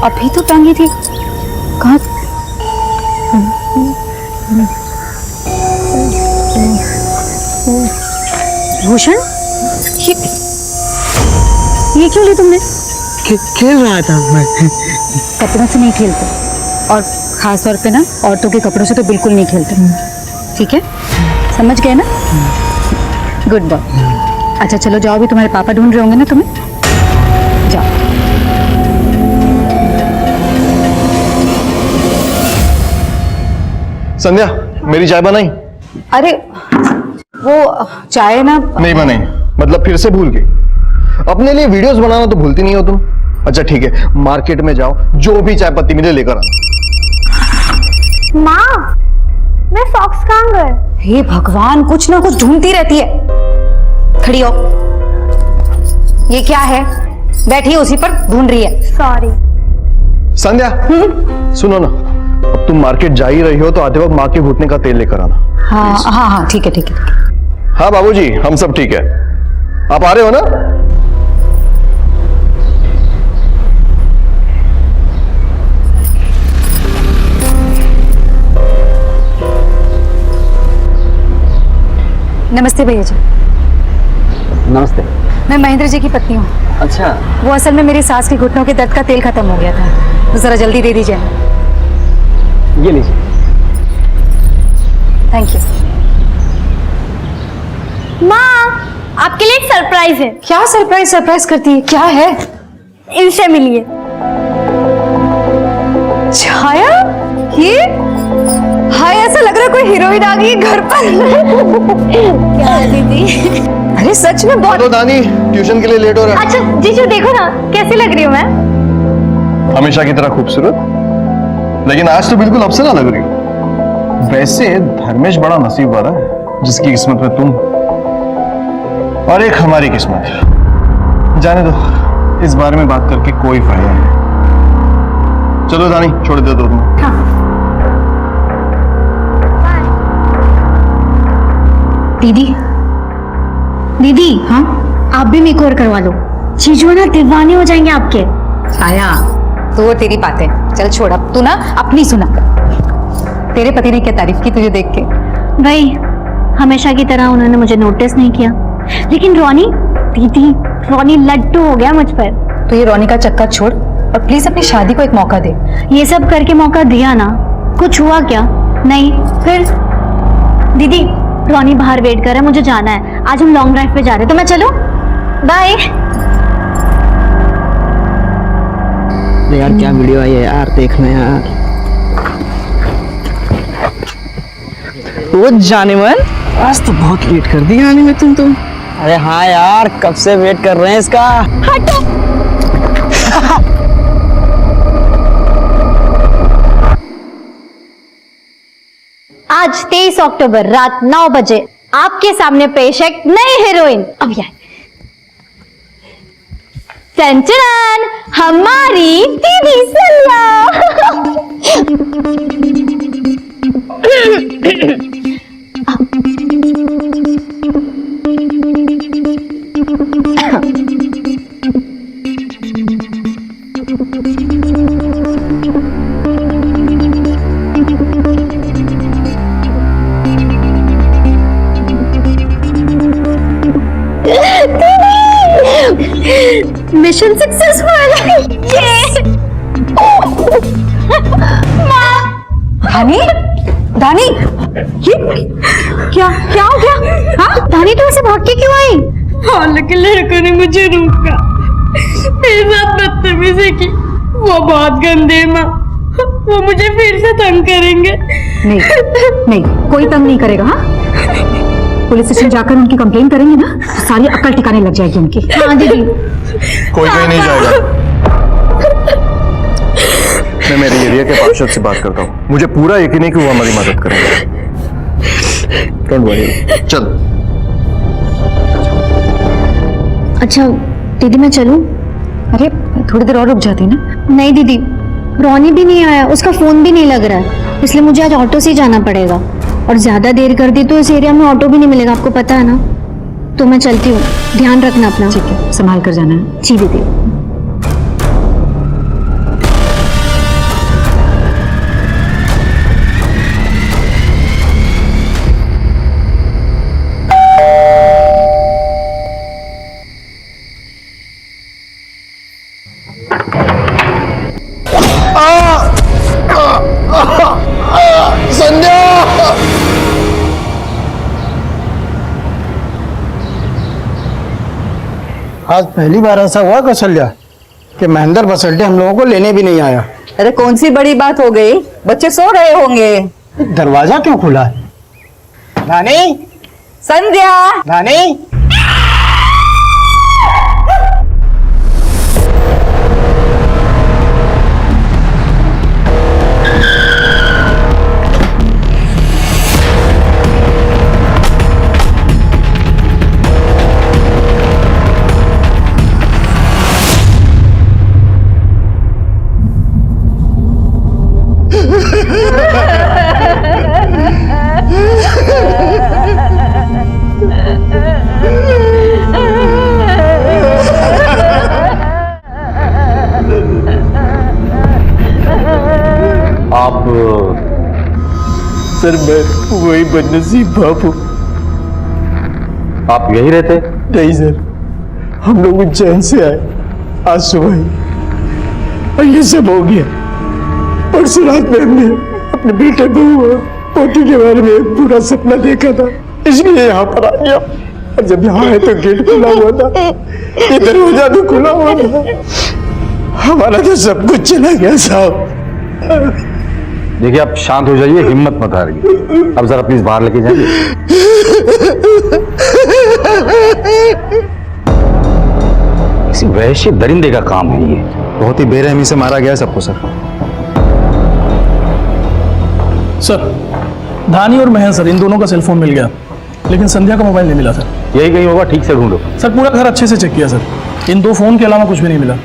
अभी तो टांगी थी, कहाँ? भूषण, ये क्यों ली तुमने? खेल रहा था मैं। कपड़ों से नहीं खेलते, और खास तौर पे ना औरतों के कपड़ों से तो बिल्कुल नहीं खेलते, ठीक है? समझ गए ना? Good boy. अच्छा चलो जाओ, अभी तुम्हारे पापा ढूंढ रहे होंगे ना तुम्हें, जाओ। संध्या, मेरी चाय बनाई? अरे वो चाय ना नहीं बनाई, मतलब फिर से भूल गई। अपने लिए वीडियोस बनाना तो भूलती नहीं हो तुम। अच्छा ठीक है, मार्केट में जाओ, जो भी चाय पत्ती मिले लेकर आना। माँ, मैं सॉक्स कहाँ गए? हे भगवान, कुछ ना कुछ ढूंढती रहती है। खड़ी हो, ये क्या है? बैठी है उसी पर, ढूंढ रही है। सॉरी। संध्या, सुनो ना, अब तुम मार्केट जा ही रही हो तो आते वक्त माँ के घुटने का तेल लेकर आना। हाँ हाँ हाँ, ठीक है ठीक है। हाँ बाबूजी, हम सब ठीक है। आप आ रहे हो ना? नमस्ते भैया जी। नमस्ते। मैं महेंद्र जी की पत्नी हूँ। अच्छा, वो असल में मेरी सास के घुटनों के दर्द का तेल खत्म हो गया था, तो जरा जल्दी दे दीजिए। ये लीजिए। Thank you. माँ, आपके लिए एक सरप्राइज है। क्या सरप्राइज सरप्राइज करती है? क्या है? इनसे मिलिए। छाया, ये हाय, ऐसा लग रहा है कोई हीरोइन आ गई है घर पर। क्या है दीदी? अरे सच में बहुत। तो दानी, ट्यूशन के लिए लेट हो रहा है। अच्छा जीजू, देखो ना कैसी लग रही हूँ मैं। हमेशा की तरह खूबसूरत, लेकिन आज तो बिल्कुल अप्सरा लग रही हो। वैसे धर्मेश बड़ा नसीब वाला है, जिसकी किस्मत में तुम और एक हमारी किस्मत। जाने दो, इस बारे में बात करके कोई फायदा नहीं। चलो दानी, छोड़ दे दो तुम। दीदी, दीदी, हाँ आप भी मेकओवर करवा लो। जीजू ना दीवाने हो जाएंगे आपके। छाया, तो वो तेरी बातें चल छोड़, अब तू ना अपनी सुना। तेरे पति ने क्या तारीफ की तुझे देख के? भाई, हमेशा की तरह उन्होंने मुझे नोटिस नहीं किया, लेकिन रोनी, दीदी, रोनी लड्डू हो गया मुझ पर। तो ये रोनी का चक्कर छोड़ और प्लीज अपनी शादी को एक मौका दे। ये सब करके मौका दिया ना, कुछ हुआ क्या? नहीं। फिर दीदी, रोनी बाहर वेट कर रहा है, मुझे जाना है। आज हम लॉन्ग ड्राइव पे जा रहे हैं, तो मैं चलूं? बाय। यार क्या वीडियो आई है यार, देखना यार। वो जाने मन, आज तो बहुत लेट कर दिया आने में तुम। अरे हाँ यार, कब से वेट कर रहे हैं इसका। हटो। आज 23 अक्टूबर रात 9 बजे आपके सामने पेश है एक नई हीरोइन। अब यार संचलन, हमारी दीदी मिशन सक्सेसफुल। धानी, धानी, ये क्या क्या हो गया? हाँ धानी, तो ऐसे भाग के क्यों आई? हॉल के लड़कों ने मुझे रोका, मेरे साथ बदतमीजी की। वो बहुत गंदे माँ, वो मुझे फिर से तंग करेंगे। नहीं नहीं, कोई तंग नहीं करेगा। हाँ, पुलिस स्टेशन जाकर उनकी कंप्लेन करेंगे ना, तो सारी अक्ल ठिकाने लग जाएगी उनकी। हाँ दीदी। कोई कहीं नहीं जाएगा। मैं मेरे एरिया के पार्षद से बात करता हूँ, मुझे पूरा यकीन है कि वो हमारी मदद करेंगे। डोंट वरी, चल। अच्छा दीदी, मैं चलूं? अरे थोड़ी देर और रुक जाती ना। नहीं दीदी, रोनी भी नहीं आया, उसका फोन भी नहीं लग रहा है, इसलिए मुझे आज ऑटो से ही जाना पड़ेगा। और ज्यादा देर कर दी तो इस एरिया में ऑटो भी नहीं मिलेगा, आपको पता है ना। तो मैं चलती हूँ, ध्यान रखना अपना। ठीक है, संभाल कर जाना है। जी दीदी। आज पहली बार ऐसा हुआ कौशल्या कि महेंद्र बस अड्डे हम लोगों को लेने भी नहीं आया। अरे कौन सी बड़ी बात हो गई, बच्चे सो रहे होंगे। दरवाजा क्यों खुला है? नानी, संध्या, नानी। आप सर मैं वही बदनसीब बाप हूँ। आप यही रहते? नहीं सर, हम लोग उज्जैन से आए आज सुबह ही और ये सब हो गया। परसों रात में हमने अपने बेटे बहू और पोती के बारे में एक पूरा सपना देखा था, इसलिए यहाँ पर आ गया। और जब यहाँ आए तो गेट खुला हुआ था, ये दरवाजा भी खुला हुआ था। हमारा तो सब कुछ चला गया साहब। देखिए आप शांत हो जाइए, हिम्मत मत हारिए। अब जरा प्लीज बाहर लेके जाइए। किसी वहशी दरिंदे का काम है ये। बहुत ही बेरहमी से मारा गया सबको सर। सर धानी और महन सर, इन दोनों का सेलफोन मिल गया, लेकिन संध्या का मोबाइल नहीं मिला सर। यही कहीं होगा, ठीक से ढूंढो। सर पूरा घर अच्छे से चेक किया सर, इन 2 फोन के अलावा कुछ भी नहीं मिला।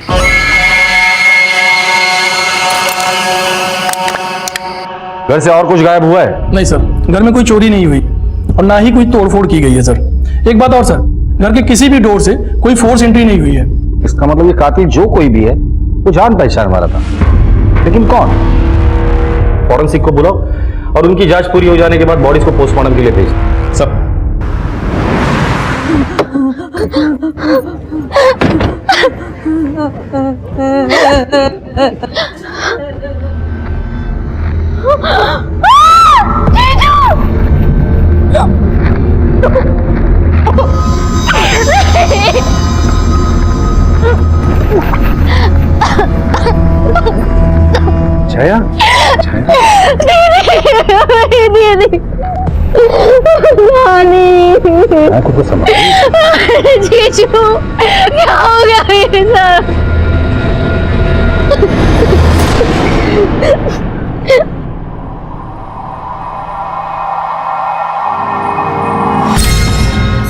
घर से और कुछ गायब हुआ है? नहीं सर, घर में कोई चोरी नहीं हुई और ना ही कोई तोड़फोड़ की गई है सर। एक बात और सर, घर के किसी भी डोर से कोई फोर्स एंट्री नहीं हुई है। इसका मतलब ये कातिल जो कोई भी है वो जान पहचान वाला था, लेकिन कौन? फॉरेंसिक को बुलाओ और उनकी जांच पूरी हो जाने के बाद बॉडीज को पोस्टमार्टम के लिए भेज दो। सब छाया, आंखों को समझ। जीजू क्या हो गया मेरे साथ?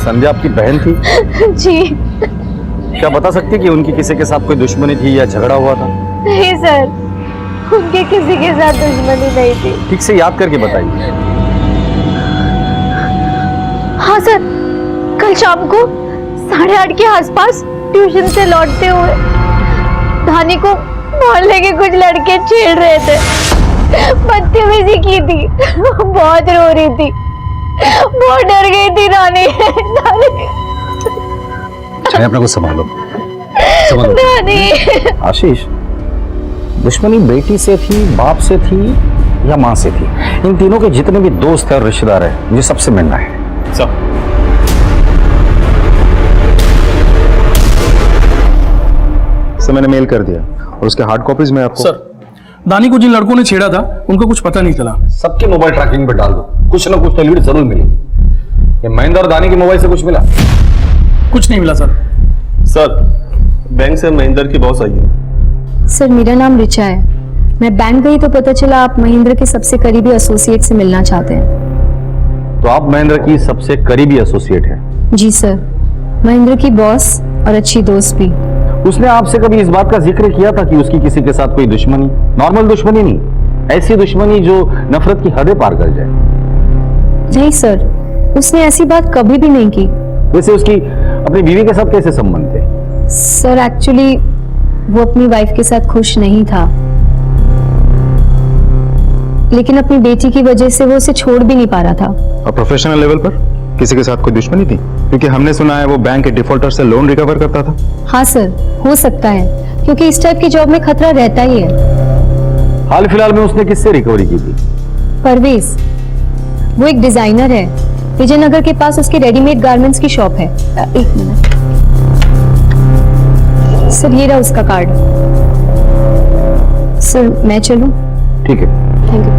संध्या आपकी बहन थी? जी क्या बता सकती कि उनकी किसी के साथ कोई दुश्मनी थी या झगड़ा हुआ था? नहीं सर, उनके किसी के साथ दुश्मनी नहीं थी। ठीक से याद करके बताइए। हाँ सर, कल शाम को 8:30 के आसपास ट्यूशन से लौटते हुए धानी को मोहल्ले के कुछ लड़के छेड़ रहे थे, बदतमीजी की थी, बहुत रो रही थी, बहुत डर गई थी धानी। अपने को संभालो, धानी। आशीष, दुश्मनी बेटी से थी, बाप से थी या माँ से थी? इन तीनों के जितने भी दोस्त हैं और रिश्तेदार हैं, मुझे सबसे मिलना है। सब सर मैंने मेल कर दिया और उसके हार्ड कॉपीज में आपको। सर दानी को जिन लड़कों ने छेड़ा था उनको कुछ पता नहीं चला। सबके मोबाइल ट्रैकिंग पे डाल दो, कुछ ना कुछ तो लीड जरूर मिली। ये महेंद्र और दानी के मोबाइल से कुछ मिला? कुछ नहीं मिला सर। सर बैंक से महेंद्र की बॉस आई है। सर मेरा नाम रिचा है, मैं बैंक गई तो पता चला आप महेंद्र के सबसे करीबी एसोसिएट से मिलना चाहते हैं। तो आप महेंद्र की सबसे करीबी एसोसिएट हैं? जी सर, महेंद्र की बॉस और अच्छी दोस्त भी। उसने आपसे कभी इस बात का जिक्र किया था कि उसकी किसी के साथ कोई दुश्मनी? नॉर्मल दुश्मनी नहीं, ऐसी दुश्मनी जो नफरत की हदें पार कर जाए। नहीं सर, उसने ऐसी बात कभी भी नहीं की। वैसे उसकी अपनी बीवी के साथ कैसे संबंध थे? सर एक्चुअली वो अपनी वाइफ के साथ खुश नहीं था, लेकिन अपनी बेटी की वजह से वो उसे छोड़ भी नहीं पा रहा था। और प्रोफेशनल लेवल पर किसी के साथ कोई दुश्मनी थी? क्योंकि हमने सुना है वो बैंक के डिफॉल्टर से लोन रिकवर करता था। हाँ सर, हो सकता है, क्योंकि इस टाइप की जॉब में खतरा रहता ही है। हाल फिलहाल में उसने किससे रिकवरी की थी? परवेज, वो एक डिजाइनर है, विजयनगर के पास उसकी रेडीमेड गारमेंट्स की शॉप है। एक मिनट। सर ये रहा उसका कार्ड। सर मैं चलूं? ठीक है, थैंक यू।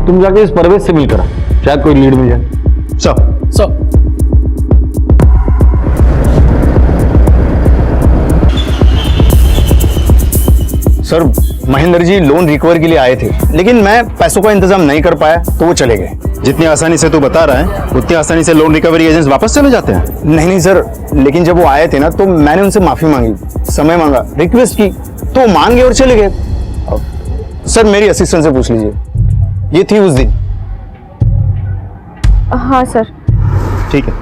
तुम जाके इस परवेज से मिल कर शायद कोई लीड मिल जाए। Sir sir Mahendra ji loan recover के लिए आए थे, लेकिन मैं पैसों का इंतजाम नहीं कर पाया तो वो चले गए। जितनी आसानी से तू बता रहा है उतनी आसानी से लोन रिकवरी एजेंट्स वापस चले जाते हैं? नहीं सर, लेकिन जब वो आए थे ना तो मैंने उनसे माफी मांगी, समय मांगा, रिक्वेस्ट की, तो वो मान गए और चले गए। सर मेरी असिस्टेंट से पूछ लीजिए, ये थी उस दिन। हाँ सर। ठीक है,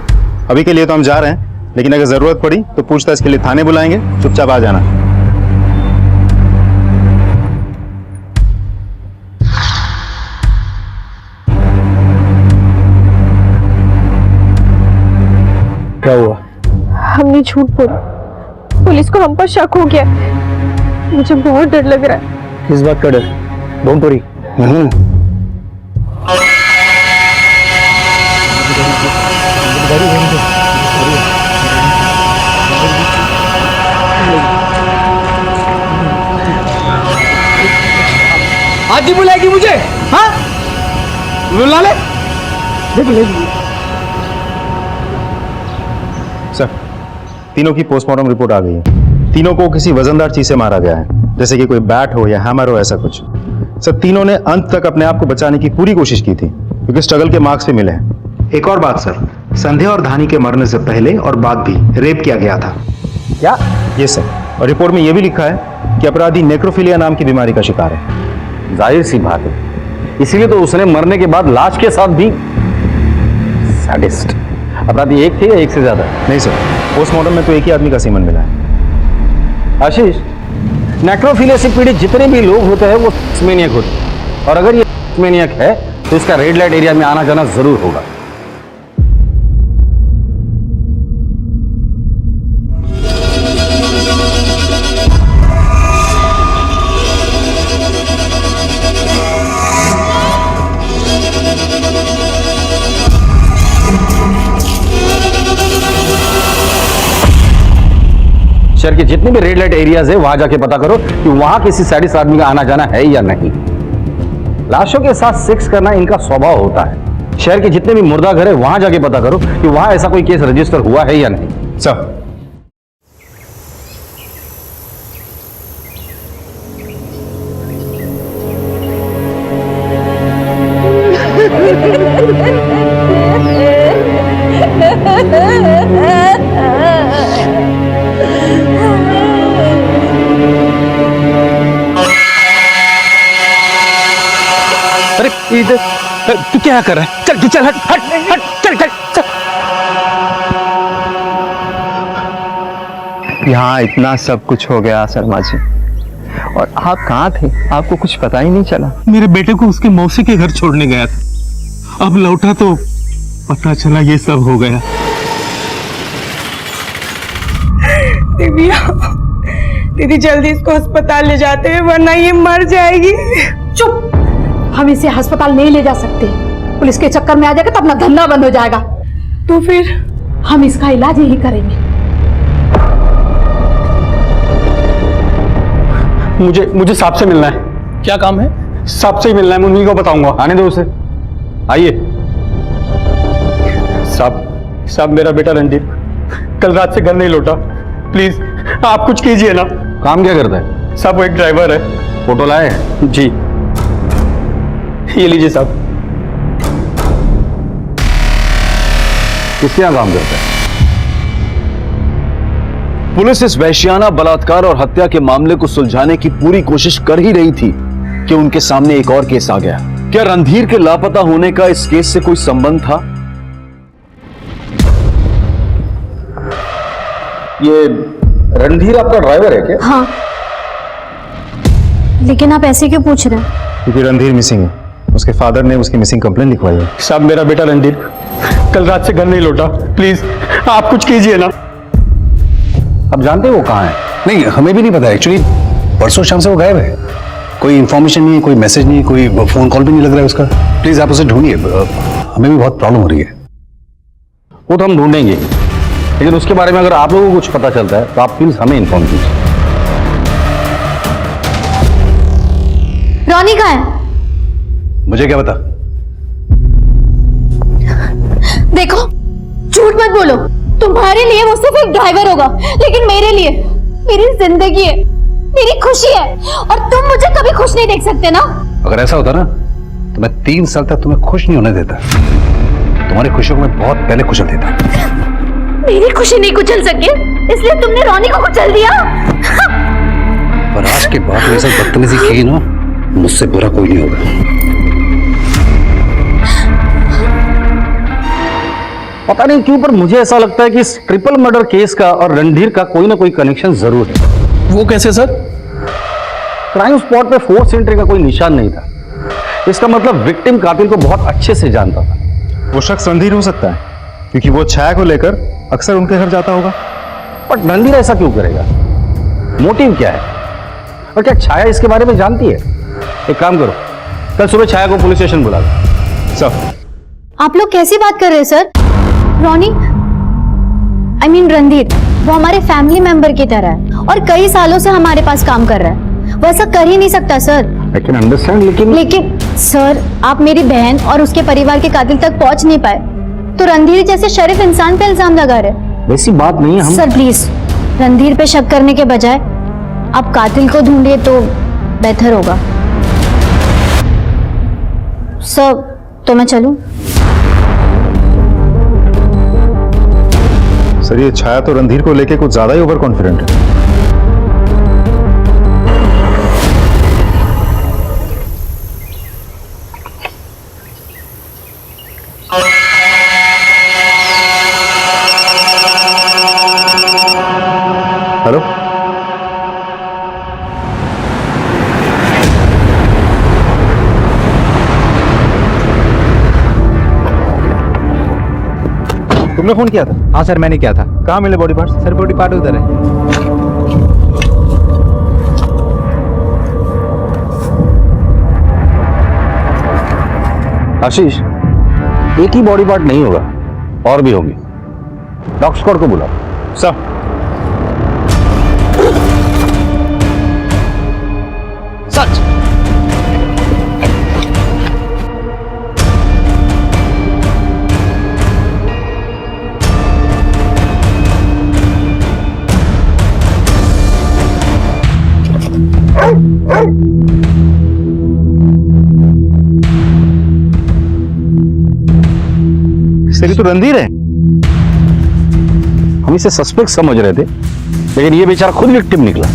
अभी के लिए तो हम जा रहे हैं, लेकिन अगर जरूरत पड़ी तो पूछताछ के लिए थाने बुलाएंगे, चुपचाप आ जाना। क्या हुआ? हमने झूठ बोला, पुलिस को हम पर शक हो गया। मुझे बहुत डर लग रहा है। किस बात का डर? Don't worry. आदि बुलाएगी मुझे? हाँ बुला ले। सर, तीनों की पोस्टमार्टम रिपोर्ट आ गई है। तीनों को किसी वजनदार चीज से मारा गया है, जैसे कि कोई बैट हो या हैमर हो, ऐसा कुछ। सर, तीनों ने अंत तक अपने आप को बचाने की पूरी कोशिश की थी, क्योंकि स्ट्रगल के मार्क्स भी मिले हैं। एक और बात सर, संध्या और धानी के मरने से पहले और बाद भी रेप किया गया था। क्या? ये सर, और रिपोर्ट में यह भी लिखा है कि अपराधी नेक्रोफिलिया नाम की बीमारी का शिकार है। जाहिर सी बात है, इसीलिए तो उसने मरने के बाद लाश के साथ भी। सैडिस्ट। अपराधी एक थे या एक से ज्यादा? नहीं सर, पोस्टमार्टम में तो एक ही आदमी का सीमन मिला है। आशीष, नेक्रोफिलिया से पीड़ित जितने भी लोग होते हैं वो मैनियक होते हैं, और अगर ये मैनियक है तो इसका रेड लाइट एरिया में आना जाना जरूर होगा। शहर के जितने भी रेड लाइट एरियाज है वहां जाके पता करो कि वहां किसी सैडिस्ट आदमी का आना जाना है या नहीं। लाशों के साथ सेक्स करना इनका स्वभाव होता है। शहर के जितने भी मुर्दा घर है वहां जाके पता करो कि वहां ऐसा कोई केस रजिस्टर हुआ है या नहीं। सर, अरे इधर तू क्या कर रहा है? चल तू चल, हट हट हट, चल चल चल। यहाँ इतना सब कुछ हो गया शर्मा जी, और आप कहाँ थे? आपको कुछ पता ही नहीं चला। मेरे बेटे को उसके मौसी के घर छोड़ने गया था, अब लौटा तो पता चला ये सब हो गया। दीदी जल्दी इसको अस्पताल ले जाते हैं, वरना ये मर जाएगी। चुप, हम इसे अस्पताल नहीं ले जा सकते। पुलिस के चक्कर में आ जाएगा तो अपना धंधा बंद हो जाएगा। तो फिर हम इसका इलाज यही करेंगे। मुझे साहब से मिलना है। क्या काम है? साहब से ही मिलना है, मैं उन्हीं को बताऊंगा। आने दो उसे। आइए। साहब मेरा बेटा रणदीप कल रात से घर नहीं लौटा, प्लीज आप कुछ कीजिए ना। काम क्या करता है? साहब वो एक ड्राइवर है। फोटो लाए हैं? जी, ये लीजिए साहब। किसके यहाँ काम करता है? पुलिस इस वैश्याना बलात्कार और हत्या के मामले को सुलझाने की पूरी कोशिश कर ही रही थी कि उनके सामने एक और केस आ गया। क्या रणधीर के लापता होने का इस केस से कोई संबंध था? ये रणधीर आपका ड्राइवर है क्या? हाँ, लेकिन आप ऐसे क्यों पूछ रहे हैं? क्योंकि रणधीर मिसिंग है, उसके फादर ने उसकी मिसिंग कंप्लेंट लिखवाई है। साहब मेरा बेटा रणदीप कल रात से घर नहीं लौटा, प्लीज आप कुछ कीजिए ना। आप जानते हैं वो कहाँ है? नहीं, हमें भी नहीं पता एक्चुअली। परसों शाम से वो गायब है, कोई इन्फॉर्मेशन नहीं है, कोई मैसेज नहीं है, कोई फोन कॉल भी नहीं लग रहा है उसका। प्लीज आप उसे ढूंढिए, हमें भी बहुत प्रॉब्लम हो रही है। वो तो हम ढूंढेंगे, लेकिन उसके बारे में अगर आप लोगों को कुछ पता चलता है तो आप प्लीज हमें इन्फॉर्म कीजिए। रॉनी कहाँ है? मुझे क्या पता? देखो, झूठ मत बोलो। तुम्हारे लिए वो सिर्फ एक ड्राइवर होगा, लेकिन मेरे लिए मेरी जिंदगी है, मेरी खुशी है, और तुम मुझे कभी खुश नहीं देख सकते ना। अगर ऐसा होता ना तो मैं 3 साल तक तुम्हें खुश नहीं होने देता। तुम्हारी खुशियों को मैं बहुत पहले कुचल देता। मेरी खुशी नहीं कुचल सके, इसलिए तुमने रॉनी को कुचल दिया। पर आज के बाद ऐसा बदतमीजी की ना, मुझसे बुरा कोई नहीं होगा। पता नहीं क्यों पर मुझे ऐसा लगता है कि इस ट्रिपल मर्डर केस का और रणधीर का कोई ना कोई कनेक्शन जरूर है। वो कैसे सर? क्राइम स्पॉट पे फोर्स एंट्री का कोई निशान नहीं था। इसका मतलब विक्टिम कातिल को बहुत अच्छे से जानता था। वो शख्स रणधीर हो सकता है क्योंकि वो छाया को लेकर अक्सर उनके घर जाता होगा। बट रणधीर ऐसा क्यों करेगा? मोटिव क्या है? और क्या छाया इसके बारे में जानती है? एक काम करो, कल सुबह छाया को पुलिस स्टेशन बुला लो। सब आप लोग कैसी बात कर रहे हैं sir? Ronnie I mean Randhir वो हमारे फैमिली मेंबर की तरह है और कई सालों से हमारे पास काम कर रहा है। वो ऐसा कर ही नहीं सकता सर। आई कैन अंडरस्टैंड, लेकिन सर आप मेरी बहन और उसके परिवार के कातिल तक पहुंच नहीं पाए तो रणधीर जैसे शरीफ इंसान पे इल्जाम लगा रहे। वैसी बात नहीं है। हम सर प्लीज रणधीर पे शक करने के बजाय आप कातिल को ढूंढिए तो बेहतर होगा। सर तो मैं चलूं? सर ये छाया तो रणधीर को लेके कुछ ज्यादा ही ओवर कॉन्फिडेंट है। हेलो, तुमने फोन किया था? हाँ सर मैंने किया था। कहाँ मिले body parts? Sir body part उधर है। आशीष, एक ही बॉडी पार्ट नहीं होगा, और भी होंगे। डॉग स्क्वाड को बुलाओ। सर सच सर ये तो रणधीर है। हम इसे सस्पेक्ट समझ रहे थे, लेकिन ये बेचारा खुद विक्टिम निकला।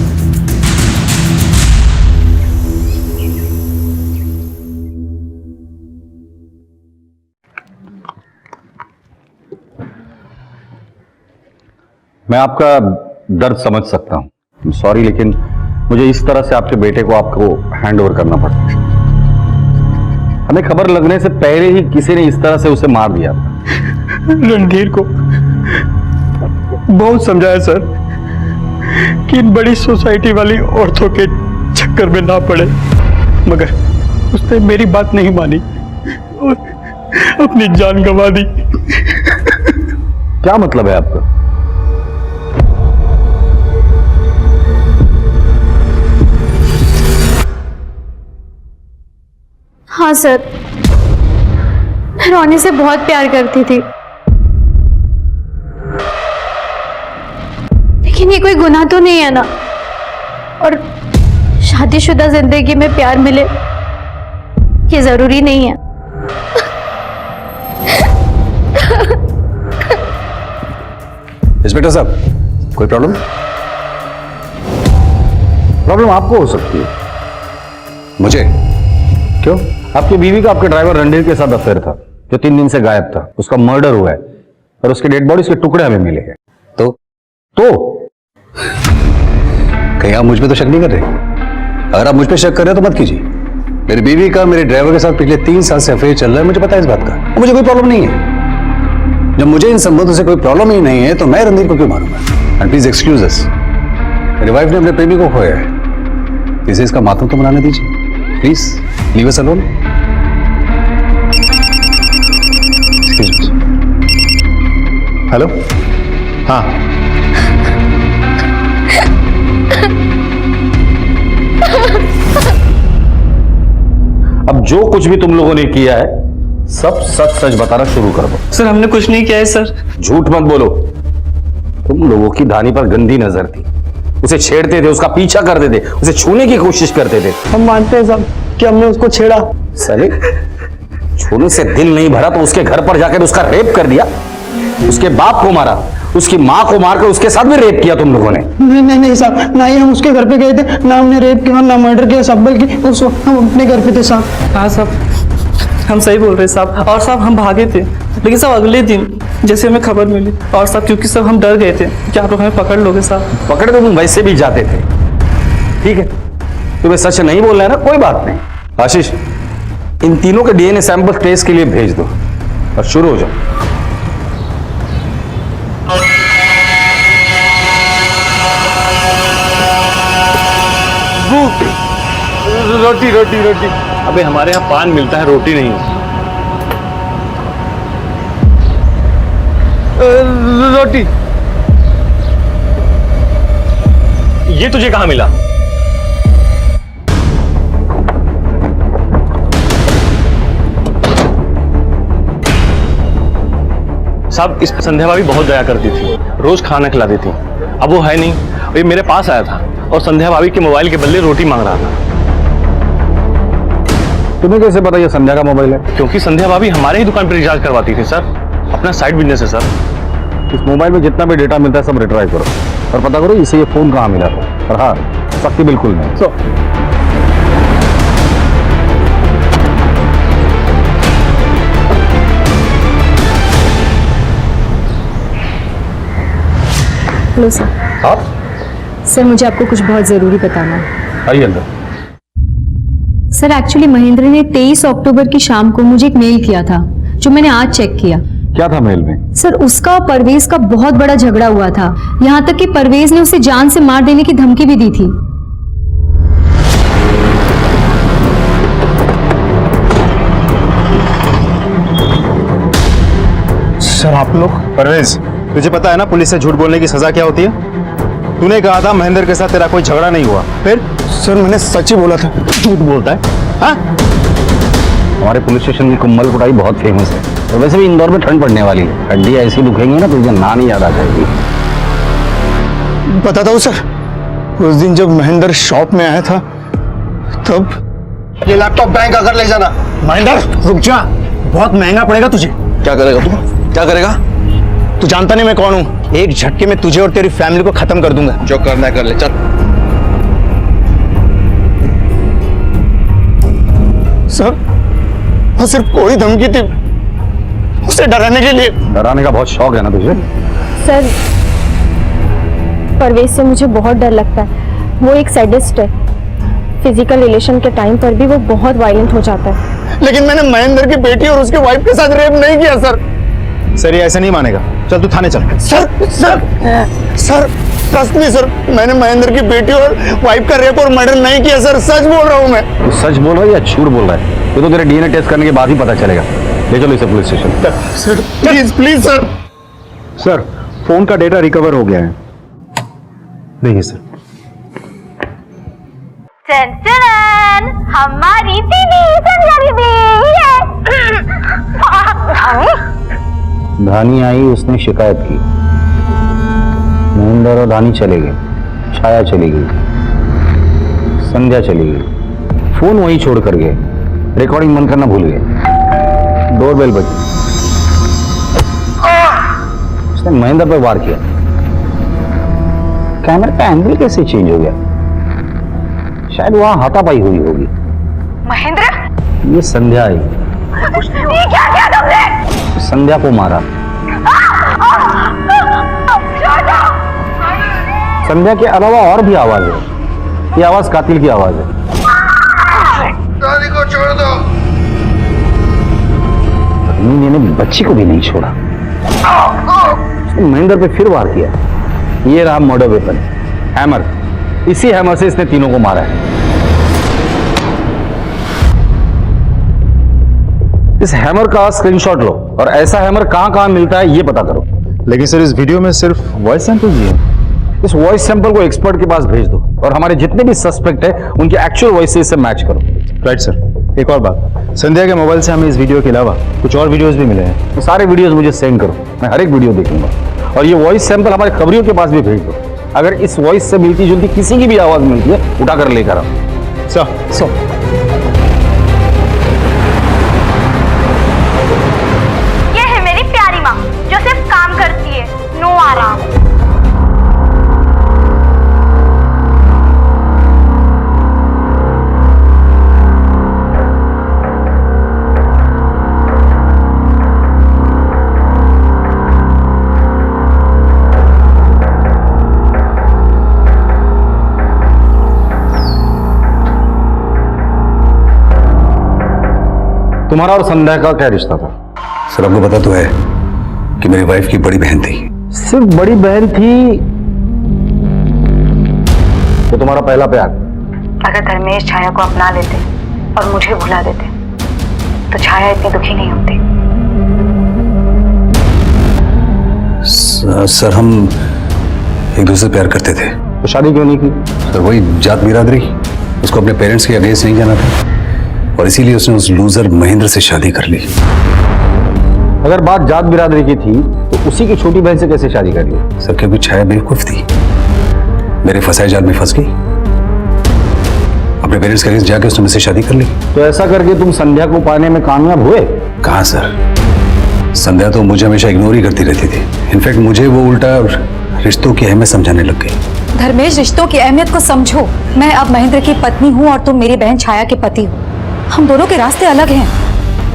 मैं आपका दर्द समझ सकता हूं, सॉरी, लेकिन मुझे इस तरह से आपके बेटे को आपको हैंड ओवर करना पड़ता है। हमें खबर लगने से पहले ही किसी ने इस तरह से उसे मार दिया। रणधीर को बहुत समझाया सर कि इन बड़ी सोसाइटी वाली औरतों के चक्कर में ना पड़े, मगर उसने मेरी बात नहीं मानी और अपनी जान गंवा दी। क्या मतलब है आपका? हाँ सर, मैं रॉनी से बहुत प्यार करती थी, लेकिन ये कोई गुनाह तो नहीं है ना, और शादीशुदा जिंदगी में प्यार मिले ये जरूरी नहीं है। इंस्पेक्टर साहब, कोई प्रॉब्लम? प्रॉब्लम आपको हो सकती है। मुझे? क्यों? आपकी बीवी का आपके ड्राइवर रणधीर के साथ अफेयर था, जो 3 दिन से गायब था। उसका मर्डर हुआ है और उसके डेड बॉडी, उसके टुकड़े हमें मिले हैं। तो कहीं आप मुझ पे तो शक नहीं कर रहे? अगर आप मुझ पे शक कर रहे हो तो मत कीजिए। मेरी बीवी का मेरे ड्राइवर के साथ पिछले 3 साल से अफेयर चल रहा है, मुझे पता है इस बात का। मुझे कोई प्रॉब्लम नहीं है। जब मुझे इन संबंधों से कोई प्रॉब्लम ही नहीं है तो मैं रणधीर को क्यों मारूंगा? एंड प्लीज एक्सक्यूज अस, मेरी वाइफ ने अपने प्रेमी को खोया है, इसे इसका मातम तो मनाने दीजिए। Please leave us alone. Hello, हाँ। अब जो कुछ भी तुम लोगों ने किया है सब सच सच बताना शुरू कर दो। सर हमने कुछ नहीं किया है सर। झूठ मत बोलो। तुम लोगों की धानी पर गंदी नजर थी, उसे छेड़ते थे, उसका पीछा करते थे, उसे छूने की कोशिश करते थे। हम मानते हैं साहब कि हमने उसको छेड़ा। साले, छूने से दिल नहीं भरा तो उसके घर पर जाकर उसका रेप कर दिया, उसके बाप को मारा, उसकी माँ को मारकर उसके साथ भी रेप किया तुम लोगों ने। नहीं साहब, ना ही हम उसके घर पे गए थे, ना हमने रेप किया, ना मर्डर किया साहब, बल्कि उस वक्त हम अपने घर पे थे साहब। हाँ साहब, हम सही बोल रहे साहब। और साहब हम भागे थे, लेकिन साहब अगले दिन जैसे हमें खबर मिली, और साहब क्योंकि सब हम डर गए थे कि आप लोग हमें पकड़ लोगे साहब। पकड़े तो तुम वैसे भी जाते थे। ठीक है, तुम्हें सच नहीं बोलना है ना, कोई बात नहीं। आशीष, इन तीनों के डीएनए सैंपल टेस्ट के लिए भेज दो और शुरू हो जाओ। रोटी रोटी रोटी। अबे हमारे यहाँ पान मिलता है, रोटी नहीं। रोटी। ये तुझे कहाँ मिला? साहब, इस संध्या भाभी बहुत दया करती थी, रोज खाना खिलाती थी। अब वो है नहीं, ये मेरे पास आया था और संध्या भाभी के मोबाइल के बदले रोटी मांग रहा था। तुम्हें कैसे पता ये संध्या का मोबाइल है? क्योंकि संध्या भाभी हमारे ही दुकान पर रिचार्ज करवाती थी सर, अपना साइड बिजनेस है सर। इस मोबाइल में जितना भी डेटा मिलता है सब रिट्राइव करो और पता करो इसे ये फोन कहाँ मिला था। और हाँ, सख्ती बिल्कुल नहीं। Hello sir. आप? सर मुझे आपको कुछ बहुत ज़रूरी बताना है। आइए अंदर। सर एक्चुअली महेंद्र ने 23 अक्टूबर की शाम को मुझे एक मेल किया था, जो मैंने आज चेक किया। क्या था मेल में? सर उसका और परवेज का बहुत बड़ा झगड़ा हुआ था, यहाँ तक कि परवेज ने उसे जान से मार देने की धमकी भी दी थी। सर आप लोग? परवेज, तुझे पता है ना पुलिस से झूठ बोलने की सजा क्या होती है? तूने कहा था महेंद्र के साथ तेरा कोई झगड़ा नहीं हुआ, फिर? सर मैंने सच ही बोला था। झूठ बोलता है? हाँ? हमारे पुलिस स्टेशन की कुम्मल कुटाई बहुत फेमस है, और वैसे भी इंदौर में ठंड पड़ने वाली है, हड्डी ऐसी दुखेंगी ना तुझे नाम ही याद आ जाएगी। बताता हूँ सर, उस दिन जब महेंद्र शॉप में आया था तब। ये लैपटॉप बैंक आकर ले जाना। महेंद्र रुक जा, बहुत महंगा पड़ेगा तुझे। क्या करेगा तू? क्या करेगा? तू जानता नहीं मैं कौन हूँ। एक झटके में तुझे और तेरी फैमिली को खत्म कर दूंगा। जो करना है कर ले, चल। सर वो सिर्फ कोई धमकी थी, उसे डराने के लिए। डराने का बहुत शौक है ना तुझे? सर परवेज से मुझे बहुत डर लगता है, वो एक सैडिस्ट है। फिजिकल रिलेशन के टाइम पर भी वो बहुत वायलेंट हो जाता है। लेकिन मैंने महेंद्र की बेटी और उसके वाइफ के साथ रेप नहीं किया सर। सर ये ऐसे नहीं मानेगा, चल तू थाने चल। Sir sir sir trust me sir, मैंने महेंद्र की बेटी और वाइफ का रेप और मर्डर नहीं किया सर, सच बोल रहा हूँ मैं। तू सच बोल रहा है या झूठ बोल रहा है? ये तो तेरे डीएनए टेस्ट करने के बाद ही पता चलेगा। ले चलो इसे police station. Sir please please sir. Sir phone का डेटा रिकवर हो गया है, देखिए सर। हमारी धानी आई, उसने शिकायत की, महेंद्र और धानी चले गए, छाया चली गई, संध्या चली गई, फोन वहीं छोड़ कर गए, रिकॉर्डिंग बंद करना भूल गए, डोरबेल बजी, उसने महेंद्र पर वार किया। कैमरे का एंगल कैसे चेंज हो गया? शायद वहां हाथापाई हुई होगी। महेंद्र, ये संध्या आई, ये क्या किया तुमने? संध्या को मारा। संध्या के अलावा और भी आवाज है, ये आवाज कातिल की आवाज है। दादी को छोड़ दो। पत्नी ने बच्ची को भी नहीं छोड़ा, महेंद्र पे फिर वार किया। ये रहा मर्डर वेपन, हैमर। इसी हैमर से इसने तीनों को मारा है। इस हैमर का स्क्रीनशॉट लो और ऐसा हैमर कहां कहां मिलता है ये पता करो, लेकिन सर इस वीडियो में सिर्फ वॉइस सैंपल ही है। इस वॉइस सैंपल को एक्सपर्ट के पास भेज दो और हमारे जितने भी सस्पेक्ट है उनके एक्चुअल वॉइस से मैच करो। Right sir. एक और बात, संध्या के मोबाइल से हमें इस वीडियो के अलावा कुछ और वीडियोस भी मिले हैं। तो सारे वीडियोस मुझे सेंड करो, मैं हर एक वीडियो देखूंगा। और ये वॉइस सैंपल हमारे खबरियों के पास भी भेज दो। अगर इस वॉइस से मिलती जुलती किसी की भी आवाज मिलती है उठाकर लेकर आओ। सर ये है मेरी प्यारी माँ जो सिर्फ काम करती है, नो आराम। तुम्हारा और संध्या का क्या रिश्ता था? सर आपको पता तो है कि मेरी वाइफ की बड़ी बहन थी। सिर्फ बड़ी बहन थी तो तुम्हारा पहला प्यार? अगर धर्मेश छाया को अपना लेते और मुझे भुला देते तो छाया इतनी दुखी नहीं होती। सर हम एक दूसरे से प्यार करते थे। तो शादी क्यों नहीं की? सर वही जात बिरादरी, उसको अपने पेरेंट्स के अगेंस्ट नहीं जाना था और इसीलिए उसने उस लूजर महेंद्र से शादी कर ली। अगर बात जात बिरादरी की थी तो उसी की छोटी बहन से कैसे शादी कर ली? सर क्योंकि छाया बेवकूफ थी, मेरे फंसाए जाल में फंस गई। अपने पेरेंट्स के अगेंस्ट जाके उसने मुझसे शादी कर ली। तो ऐसा करके तुम संध्या को पाने में कामयाब हुए? कहाँ सर, संध्या तो मुझे हमेशा इग्नोर ही करती रहती थी। इनफैक्ट मुझे वो उल्टा रिश्तों की अहमियत समझाने लग गई। धर्मेश, रिश्तों की अहमियत को समझो। मैं अब महेंद्र की पत्नी हूँ और तुम मेरी बहन छाया के पति हो। हम दोनों के रास्ते अलग हैं।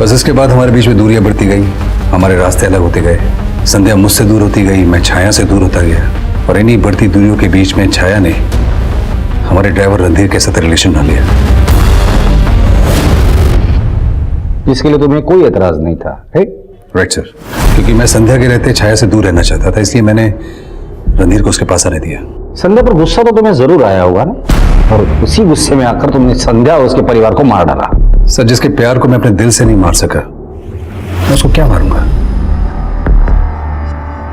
बस इसके बाद हमारे बीच में दूरियां बढ़ती गई, हमारे रास्ते अलग होते गए। संध्या मुझसे दूर होती गई, मैं छाया से दूर होता गया और इन्हीं बढ़ती दूरियों के बीच में छाया ने हमारे ड्राइवर रणधीर के साथ रिलेशन बना लिया, जिसके लिए तुम्हें कोई एतराज नहीं था। राइट सर, क्योंकि मैं संध्या के रहते छाया से दूर रहना चाहता था, इसलिए मैंने रणधीर को उसके पास आने दिया। संध्या पर गुस्सा तो तुम्हें जरूर आया होगा ना, और उसी गुस्से में आकर तुमने संध्या और उसके परिवार को मार डाला। सर जिसके प्यार को मैं अपने दिल से नहीं मार सका, मैं उसको क्या मारूंगा?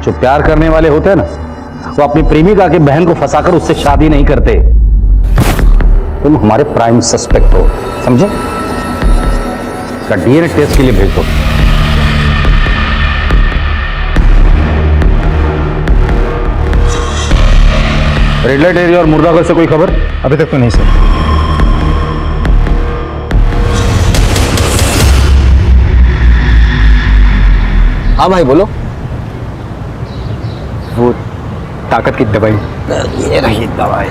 जो प्यार करने वाले होते हैं ना, वो अपनी प्रेमिका की बहन को फंसाकर उससे शादी नहीं करते। तुम हमारे प्राइम सस्पेक्ट हो, समझे? इसका डीएनए टेस्ट के लिए भेज दो। रेड लाइट एरिया और मुर्दागढ़ से कोई खबर? अभी तक तो नहीं सर। हाँ भाई बोलो। वो ताकत की दवाई। ये रही दवाई,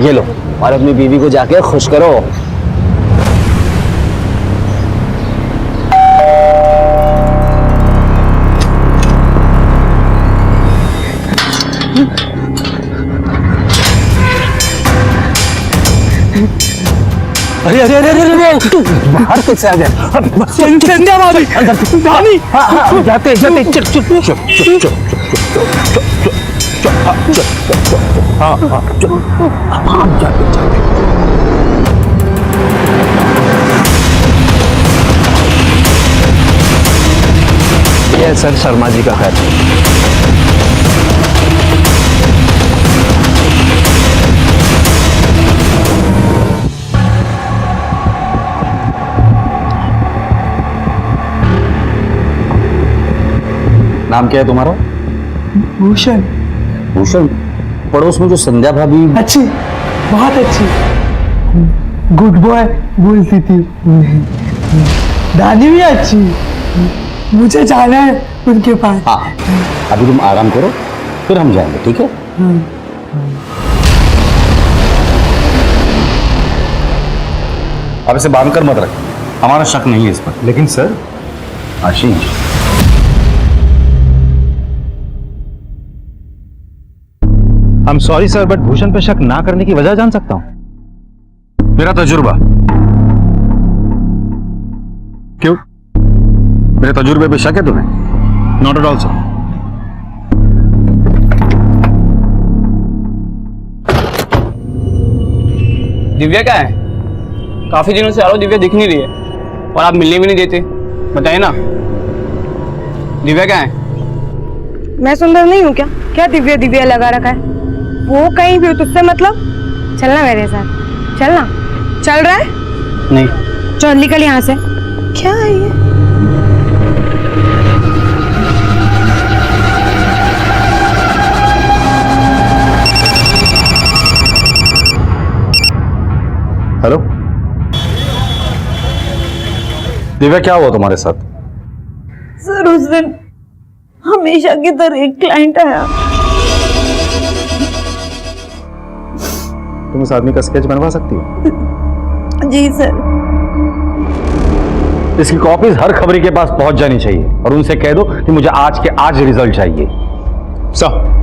ये लो और अपनी बीवी को जाके खुश करो। अरे अरे अरे अरे बाहर कैसे आ गया? संध्या भाभी, भाभी जाते जाते चुप चुप चुप चुप चुप चुप हाँ हाँ जाते जाते। ये सर शर्मा जी का घर। नाम क्या है तुम्हारा? भूषण। भूषण। पड़ोस में जो संध्या भाभी? अच्छी, बहुत अच्छी, गुड बॉय बोलती थी। दादी भी अच्छी। मुझे जाना है उनके पास। हाँ, अभी तुम आराम करो, फिर हम जाएंगे, ठीक है? अब इसे बांध कर मत रख, हमारा शक नहीं है इस पर। लेकिन sir, Ashish, I am sorry sir, but Bhushan पे शक ना करने की वजह जान सकता हूं? मेरा तजुर्बा। क्यों? मेरे तजुर्बे पे शक है तुम्हें? Not at all sir. Divya क्या है? काफी दिनों से आ रहा हूं, दिव्या दिख नहीं रही है और आप मिलने भी नहीं देते। बताइए ना। दिव्या कहाँ है? मैं सुंदर नहीं हूँ क्या? क्या दिव्या दिव्या लगा रखा है? वो कहीं भी हो, तुझसे मतलब? चलना मेरे साथ, चलना। चल रहा है? नहीं। चल निकल यहाँ से। क्या है ये? हेलो दिव्या, क्या हुआ तुम्हारे साथ? सर उस दिन हमेशा की तरह एक क्लाइंट आया। तुम इस आदमी का स्केच बनवा सकती हो? जी सर। इसकी कॉपीज हर खबरी के पास पहुंच जानी चाहिए और उनसे कह दो कि मुझे आज के आज रिजल्ट चाहिए। सर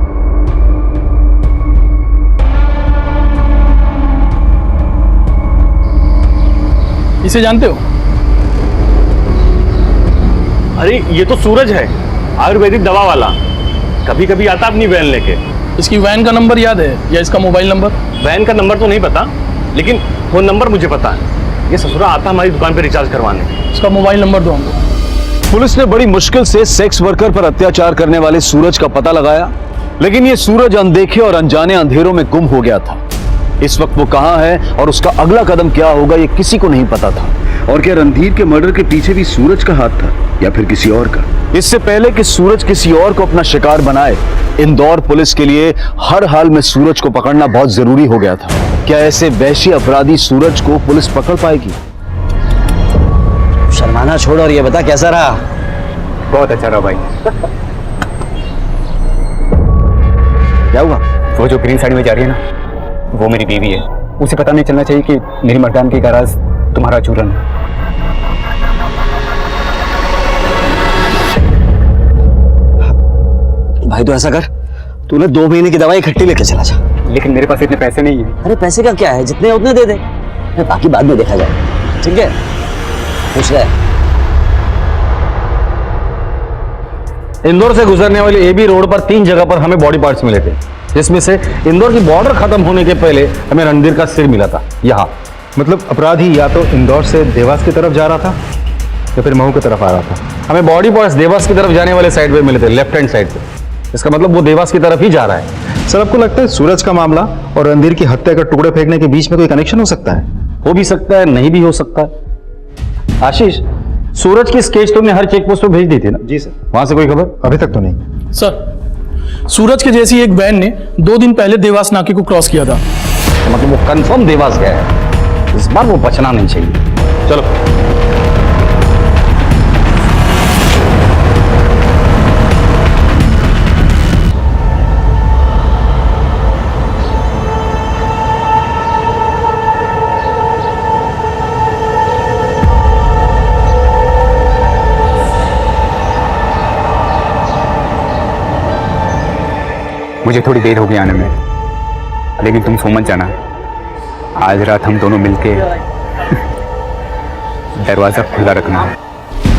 इसे जानते हो? अरे ये तो सूरज है, आयुर्वेदिक दवा वाला। कभी कभी आता अपनी वैन लेके। इसकी वैन का नंबर याद है या इसका मोबाइल नंबर? वैन का नंबर तो नहीं पता, लेकिन फोन नंबर मुझे पता है। ये ससुरा आता हमारी दुकान पे रिचार्ज करवाने। इसका मोबाइल नंबर दो हमको। पुलिस ने बड़ी मुश्किल से सेक्स वर्कर पर अत्याचार करने वाले सूरज का पता लगाया, लेकिन ये सूरज अनदेखे और अनजाने अंधेरों में गुम हो गया था। इस वक्त वो कहां है और उसका अगला कदम क्या होगा, ये किसी को नहीं पता था। और क्या रणधीर के मर्डर के पीछे भी सूरज का हाथ था या फिर किसी और का? इससे पहले कि सूरज किसी और को अपना शिकार बनाए, इंदौर पुलिस के लिए हर हाल में सूरज को पकड़ना बहुत जरूरी हो गया था। क्या ऐसे वैश्य अपराधी सूरज को पुलिस पकड़ पाएगी? शर्माना छोड़ और ये बता कैसा रहा? बहुत अच्छा रहा भाई। क्या हुआ? वो जो ग्रीन साड़ी में जा रही है ना, वो मेरी बीवी है। उसे पता नहीं चलना चाहिए कि मेरी मर्दानगी का राज तुम्हारा चूरन है। भाई तो ऐसा कर, तूने 2 महीने की दवाई इकट्ठी लेके चला जा। लेकिन मेरे पास इतने पैसे नहीं है। अरे पैसे का क्या है, जितने उतने दे दे, बाकी बाद में देखा जाए। ठीक है, खुश रहे। इंदौर से गुजरने वाली एबी रोड पर 3 जगह पर हमें बॉडी पार्ट्स मिले थे, जिसमें से इंदौर की बॉर्डर खत्म होने के पहले हमें रणधीर का सिर मिला था। यहाँ मतलब अपराधी या तो इंदौर से देवास की तरफ जा रहा था या फिर महू की तरफ आ रहा था। हमें बॉडी पार्ट्स देवास की तरफ जाने वाले साइड पे मिले थे, लेफ्ट हैंड साइड पे। इसका मतलब वो देवास की तरफ ही जा रहा है। सर आपको लगता है सूरज का मामला और रणधीर की हत्या का टुकड़े फेंकने के बीच में कोई कनेक्शन हो सकता है? हो भी सकता है, नहीं भी हो सकता है। आशीष, सूरज की स्केच तुमने हर चेक पोस्ट पे भेज दी थी ना? जी सर। वहां से कोई खबर? अभी तक तो नहीं सर, सूरज के जैसी एक वैन ने 2 दिन पहले देवास नाके को क्रॉस किया था। मतलब वो कंफर्म देवास गया है। इस बार वो बचना नहीं चाहिए। चलो। मुझे थोड़ी देर हो गई आने में, लेकिन तुम सो मत जाना। आज रात हम दोनों मिलके दरवाजा खुला रखना है।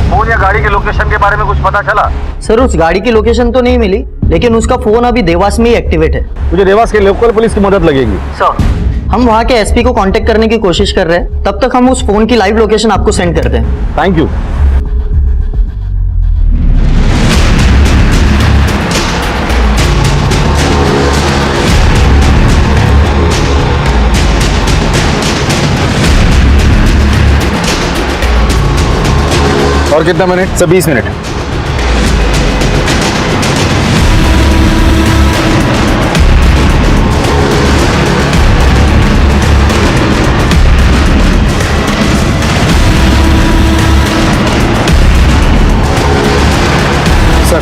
फोन या गाड़ी के लोकेशन के बारे में कुछ पता चला? सर उस गाड़ी की लोकेशन तो नहीं मिली, लेकिन उसका फोन अभी देवास में ही एक्टिवेट है। मुझे देवास के लोकल पुलिस की मदद लगेगी। सर हम वहाँ के एसपी को कांटेक्ट करने की कोशिश कर रहे हैं, तब तक हम उस फोन की लाइव लोकेशन आपको सेंड करते हैं। Thank you. और कितना मिनट? Sir 20 minute. सर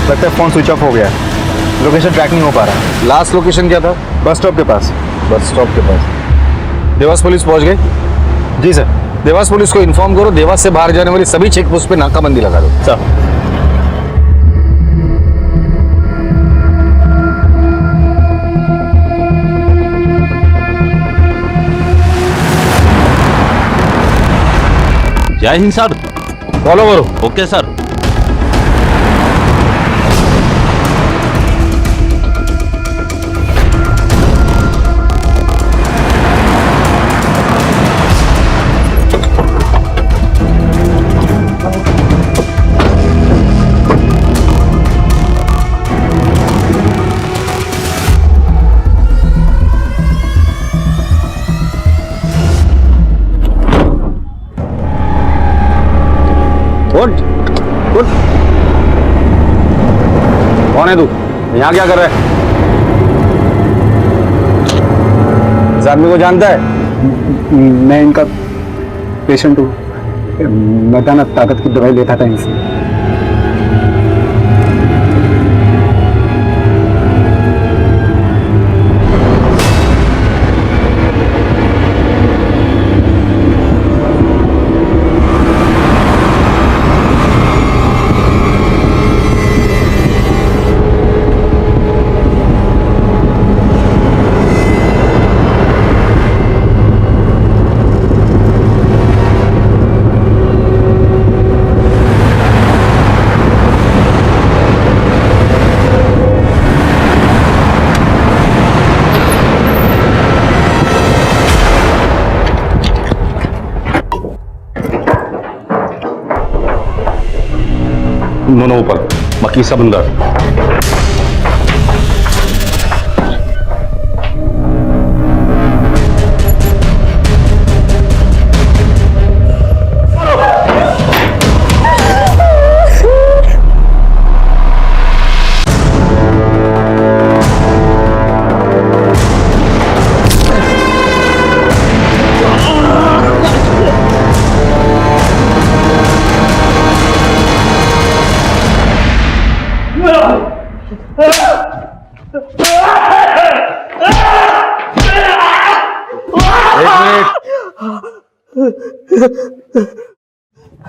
लगता है फोन स्विच ऑफ हो गया है, लोकेशन ट्रैक नहीं हो पा रहा है। लास्ट लोकेशन क्या था? बस स्टॉप के पास। बस स्टॉप के पास। देवास पुलिस पहुंच गई? जी सर। देवास पुलिस को इन्फॉर्म करो, देवास से बाहर जाने वाली सभी चेक पोस्ट पे नाकाबंदी लगा दो। सर। जय हिंद सर। फॉलो करो। Okay sir. उठ उठ। कौन है तू? यहाँ क्या कर रहा है? इस आदमी को जानता है? मैं इनका पेशेंट हूँ। मैं था ना ताकत की दवाई लेता था इनसे। दोनों ऊपर, बाकी सब अंदर।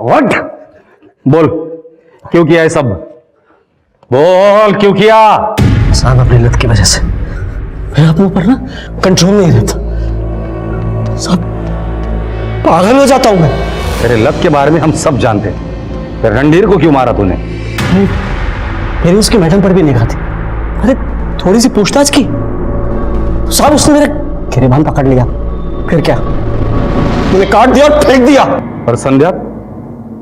व्हाट? बोल, क्यों किया है सब? बोल, क्यों किया? साहब अपनी लत की वजह से मैं अपने ऊपर ना कंट्रोल नहीं रहता साहब, पागल हो जाता हूं मैं। तेरे लत के बारे में हम सब जानते हैं। फिर रणधीर को क्यों मारा तूने? मेरी उसके मैडम पर भी निगाह थी। अरे थोड़ी सी पूछताछ की तो साहब उसने मेरे गिरेबान पकड़ लिया। फिर क्या, मैंने काट दिया और फेंक दिया। और संध्या?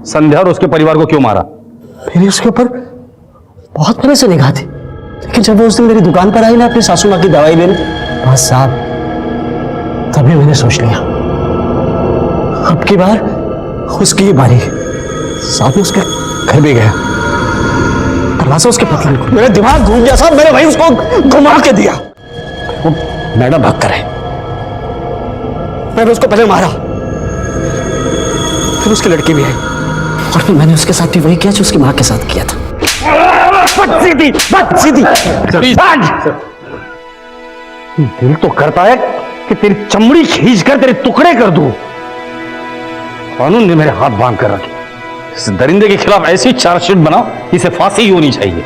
संध्या और उसके परिवार को क्यों मारा? मेरी उसके ऊपर बहुत पहले से निगाह थी, लेकिन जब वो उस दिन मेरी दुकान पर आई ना अपनी सासू माँ की दवाई लेने, बस साहब तभी मैंने सोच लिया अब की बार उसकी ही बारी। साहब में उसके घर भी गया, दरवाजा उसके पति को, मेरा दिमाग घूम गया साहब। मैंने वही उसको घुमा के दिया। वो मैडम भाग कर है, मैंने उसको पहले मारा, फिर उसकी लड़की भी आई और फिर मैंने उसके साथ भी वही किया जो उसकी माँ के साथ किया था। दिल तो करता है कि तेरी चमड़ी खींच कर तेरे टुकड़े कर दूं। कानून ने मेरे हाथ बांध कर रखे। इस दरिंदे के खिलाफ ऐसी चार्जशीट बनाओ, इसे फांसी ही होनी चाहिए।